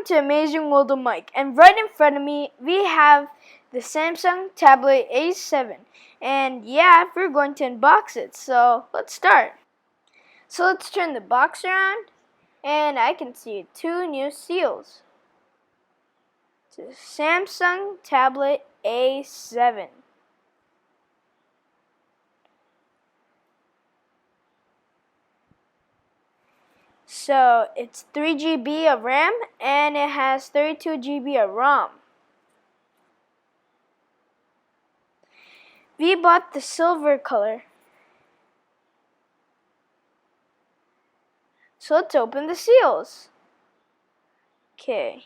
to Amazing World of Mike, and right in front of me we have the Samsung Tablet A7, and yeah, we're going to unbox it, so let's start. So let's turn the box around, and I can see two new seals. It's a Samsung Tablet A7. So it's 3 GB of RAM and it has 32 GB of ROM. We bought the silver color. So let's open the seals. Okay.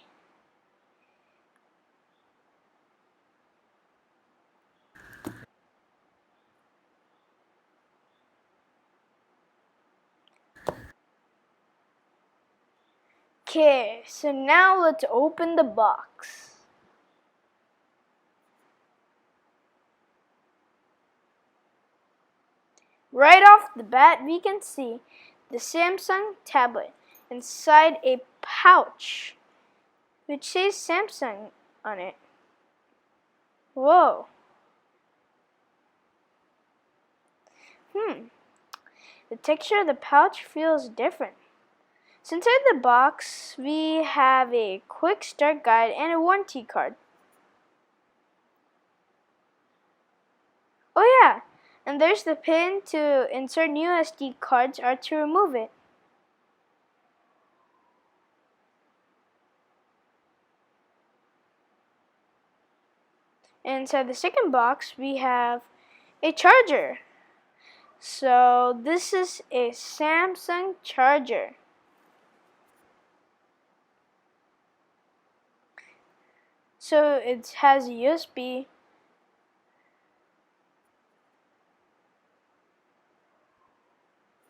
Okay, so now let's open the box. Right off the bat, we can see the Samsung tablet inside a pouch, which says Samsung on it. Whoa. The texture of the pouch feels different. So inside the box, we have a quick start guide and a warranty card. Oh yeah, and there's the pin to insert new SD cards or to remove it. Inside the second box, we have a charger. So this is a Samsung charger. So it has a USB.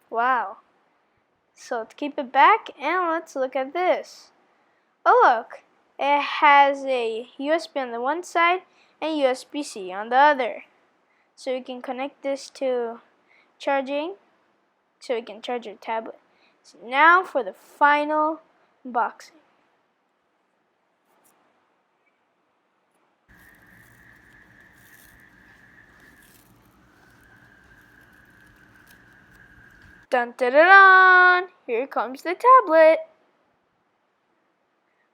Wow. So let's keep it back and let's look at this. Oh look, it has a USB on the one side and USB-C on the other. So you can connect this to charging, so we can charge your tablet. So now for the final unboxing. Dun dun dun dun! Here comes the tablet.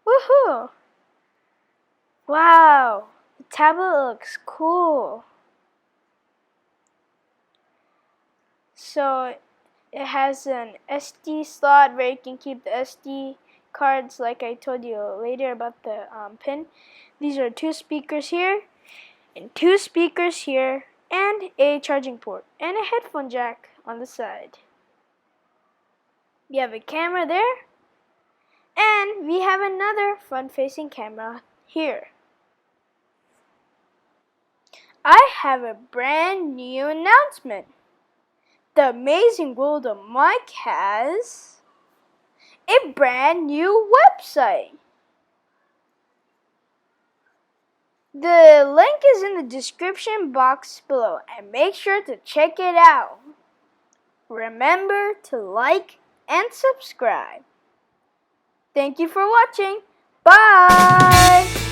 Woohoo! Wow, the tablet looks cool. So it has an SD slot where you can keep the SD cards, like I told you later about the pin. These are two speakers here, and two speakers here, and a charging port, and a headphone jack on the side. You have a camera there, and we have another front-facing camera here. I have a brand new announcement. The Amazing World of Mike has a brand new website. The link is in the description box below, and make sure to check it out. Remember to like and subscribe. Thank you for watching. Bye!